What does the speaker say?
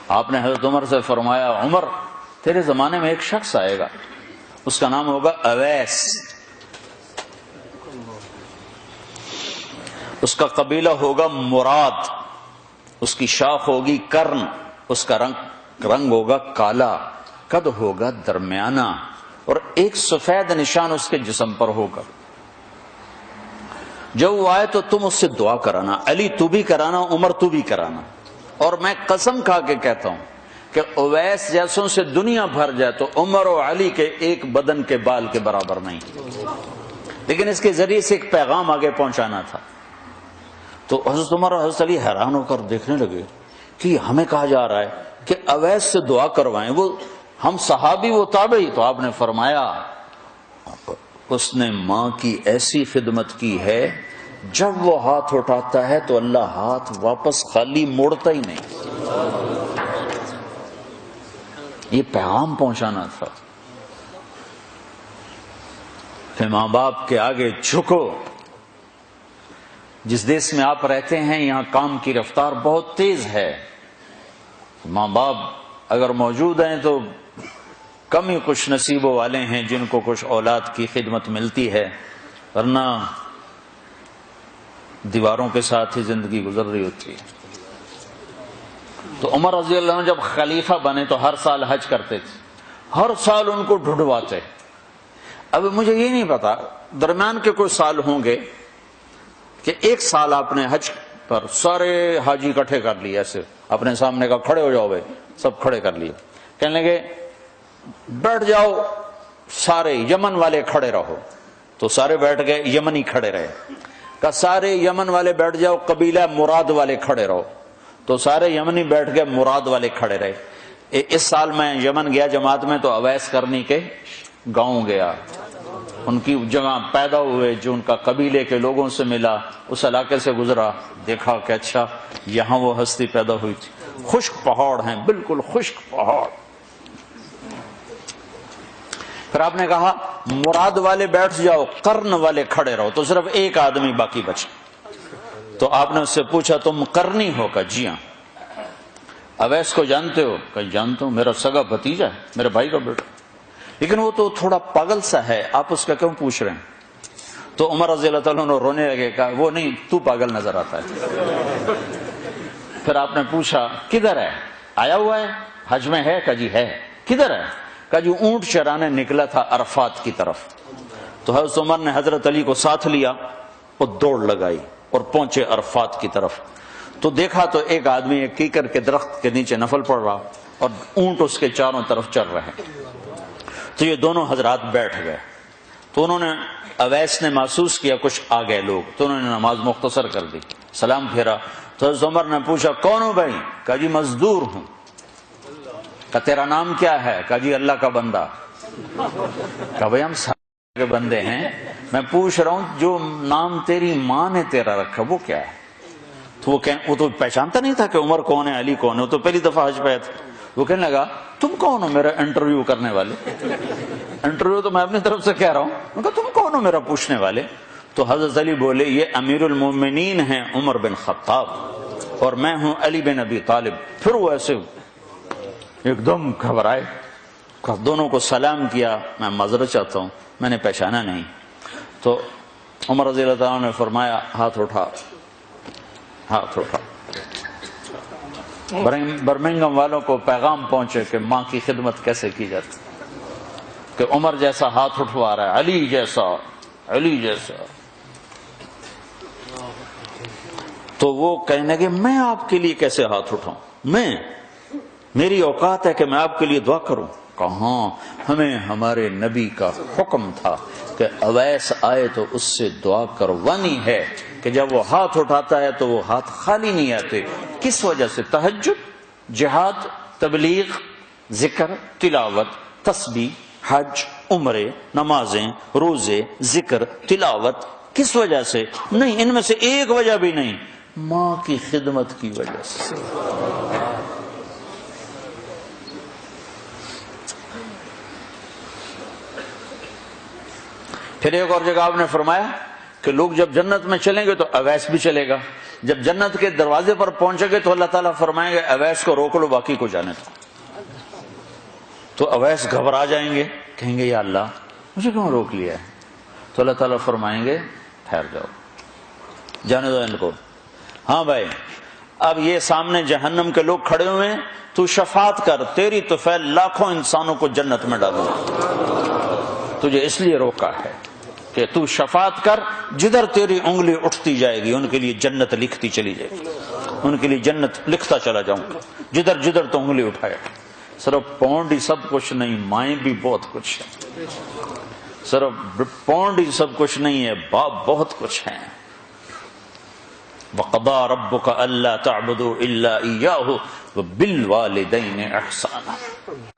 آپ نے حضرت عمر سے فرمایا عمر تیرے زمانے میں ایک شخص آئے گا، اس کا نام ہوگا اویس، اس کا قبیلہ ہوگا مراد، اس کی شاخ ہوگی کرن، اس کا رنگ ہوگا کالا، قد ہوگا درمیانہ، اور ایک سفید نشان اس کے جسم پر ہوگا۔ جب وہ آئے تو تم اس سے دعا کرانا، علی تو بھی کرانا، عمر تو بھی کرانا، اور میں قسم کھا کے کہتا ہوں کہ اویس جیسوں سے دنیا بھر جائے تو عمر و علی کے ایک بدن کے بال کے برابر نہیں، لیکن اس کے ذریعے سے ایک پیغام آگے پہنچانا تھا۔ تو حضرت عمر اور حضرت علی حیران ہو کر دیکھنے لگے کہ ہمیں کہا جا رہا ہے کہ اویس سے دعا کروائیں، وہ ہم صحابی وہ تابعی۔ تو آپ نے فرمایا اس نے ماں کی ایسی خدمت کی ہے، جب وہ ہاتھ اٹھاتا ہے تو اللہ ہاتھ واپس خالی موڑتا ہی نہیں۔ یہ پیغام پہنچانا تھا کہ ماں باپ کے آگے جھکو۔ جس دیش میں آپ رہتے ہیں یہاں کام کی رفتار بہت تیز ہے، ماں باپ اگر موجود ہیں تو کم ہی خوش نصیبوں والے ہیں جن کو کچھ اولاد کی خدمت ملتی ہے، ورنہ دیواروں کے ساتھ ہی زندگی گزر رہی ہوتی ہے۔ تو عمر رضی اللہ عنہ جب خلیفہ بنے تو ہر سال حج کرتے تھے، ہر سال ان کو ڈھونڈواتے۔ اب مجھے یہ نہیں پتا درمیان کے کوئی سال ہوں گے کہ ایک سال آپ نے حج پر سارے حاجی اکٹھے کر لیے، ایسے اپنے سامنے کا کھڑے ہو جاؤ بھائی، سب کھڑے کر لیے، کہنے لگے بیٹھ جاؤ سارے یمن والے کھڑے رہو، تو سارے بیٹھ گئے، یمنی کھڑے رہے، کہ سارے یمن والے بیٹھ جاؤ، قبیلہ مراد والے کھڑے رہو، تو سارے یمنی بیٹھ گئے، مراد والے کھڑے رہے۔ اس سال میں یمن گیا جماعت میں تو اویس کرنی کے گاؤں گیا، ان کی جگہ پیدا ہوئے، جو ان کا قبیلے کے لوگوں سے ملا، اس علاقے سے گزرا، دیکھا کہ اچھا یہاں وہ ہستی پیدا ہوئی تھی۔ خشک پہاڑ ہیں، بالکل خشک پہاڑ۔ پھر آپ نے کہا مراد والے بیٹھ جاؤ، قرن والے کھڑے رہو، تو صرف ایک آدمی باقی بچا۔ تو آپ نے اس سے پوچھا تم قرنی ہو؟ کہ جی ہاں۔ اویس کو جانتے ہو؟ کہ جانتا ہوں، میرا سگا بھتیجا ہے، میرے بھائی کا بیٹا، لیکن وہ تو تھوڑا پاگل سا ہے، آپ اس کا کیوں پوچھ رہے ہیں؟ تو عمر رضی اللہ تعالیٰ عنہ رونے لگے، کہا وہ نہیں، تو پاگل نظر آتا ہے۔ پھر آپ نے پوچھا کدھر ہے؟ آیا ہوا ہے حج میں ہے؟ کہ جی ہے۔ کدھر ہے؟ کہ جی اونٹ چرانے نکلا تھا عرفات کی طرف۔ تو حضرت عمر نے حضرت علی کو ساتھ لیا اور دوڑ لگائی اور پہنچے عرفات کی طرف، تو دیکھا تو ایک آدمی ایک کیکر کے درخت کے نیچے نفل پڑ رہا اور اونٹ اس کے چاروں طرف چل رہے ہیں۔ تو یہ دونوں حضرات بیٹھ گئے، تو انہوں نے اویس نے محسوس کیا کچھ آ گئے لوگ، تو انہوں نے نماز مختصر کر دی، سلام پھیرا۔ تو حضرت عمر نے پوچھا کون ہو بھائی؟ کہا جی مزدور ہوں۔ کہا تیرا نام کیا ہے؟ کہا جی اللہ کا بندہ۔ کہا بھائی ہم سارے کے بندے ہیں، میں پوچھ رہا ہوں جو نام تیری ماں نے تیرا رکھا وہ کیا ہے؟ تو وہ تو پہچانتا نہیں تھا کہ عمر کون ہے، علی کون ہے، وہ تو پہلی دفعہ حج پہ آیا تھا۔ وہ کہنے لگا تم کون ہو میرا انٹرویو کرنے والے؟ انٹرویو تو میں اپنی طرف سے کہہ رہا ہوں۔ میں کہا تم کون ہو میرا پوچھنے والے؟ تو حضرت علی بولے یہ امیر المومنین ہیں عمر بن خطاب، اور میں ہوں علی بن ابی طالب۔ پھر وہ ایسے ایک دم گھبرائے، دونوں کو سلام کیا، میں معذرت چاہتا ہوں میں نے پہچانا نہیں۔ تو عمر رضی اللہ تعالیٰ نے فرمایا ہاتھ اٹھا، ہاتھ اٹھا۔ برمنگم والوں کو پیغام پہنچے کہ ماں کی خدمت کیسے کی جاتی، کہ عمر جیسا ہاتھ اٹھوا رہا ہے، علی جیسا، علی جیسا۔ تو وہ کہنے لگے میں آپ کے لیے کیسے ہاتھ اٹھاؤں، میری اوقات ہے کہ میں آپ کے لیے دعا کروں؟ کہاں، ہمیں ہمارے نبی کا حکم تھا کہ اویس آئے تو اس سے دعا کروانی ہے، کہ جب وہ ہاتھ اٹھاتا ہے تو وہ ہاتھ خالی نہیں آتے۔ کس وجہ سے؟ تہجد، جہاد، تبلیغ، ذکر، تلاوت، تسبیح، حج، عمرے، نمازیں، روزے، ذکر، تلاوت۔ کس وجہ سے؟ نہیں، ان میں سے ایک وجہ بھی نہیں، ماں کی خدمت کی وجہ سے۔ پھر ایک اور جگہ آپ نے فرمایا کہ لوگ جب جنت میں چلیں گے تو اویس بھی چلے گا، جب جنت کے دروازے پر پہنچے گے تو اللہ تعالیٰ فرمائیں گے اویس کو روک لو، باقی کو جانے دو. تو اویس گھبرا جائیں گے، کہیں گے یا اللہ مجھے کیوں روک لیا ہے؟ تو اللہ تعالیٰ فرمائیں گے ٹھہر جاؤ، جانے دو ان کو. ہاں بھائی اب یہ سامنے جہنم کے لوگ کھڑے ہوئے ہیں، تو شفاعت کر، تیری طفیل لاکھوں انسانوں کو جنت میں ڈالوں. تجھے اس لیے روکا ہے کہ تو شفاعت کر، جدھر تیری انگلی اٹھتی جائے گی ان کے لیے جنت لکھتی چلی جائے گی، ان کے لیے جنت لکھتا چلا جاؤں گا جدھر جدھر تو انگلی اٹھائے. صرف پونڈ ہی سب کچھ نہیں، مائیں بھی بہت کچھ ہے. صرف پونڈ ہی سب کچھ نہیں ہے، باپ بہت کچھ ہیں. وَقَضَىٰ رَبُّكَ أَلَّا تَعْبُدُوا إِلَّا إِيَّاهُ وَبِالْوَالِدَيْنِ إِحْسَانًا.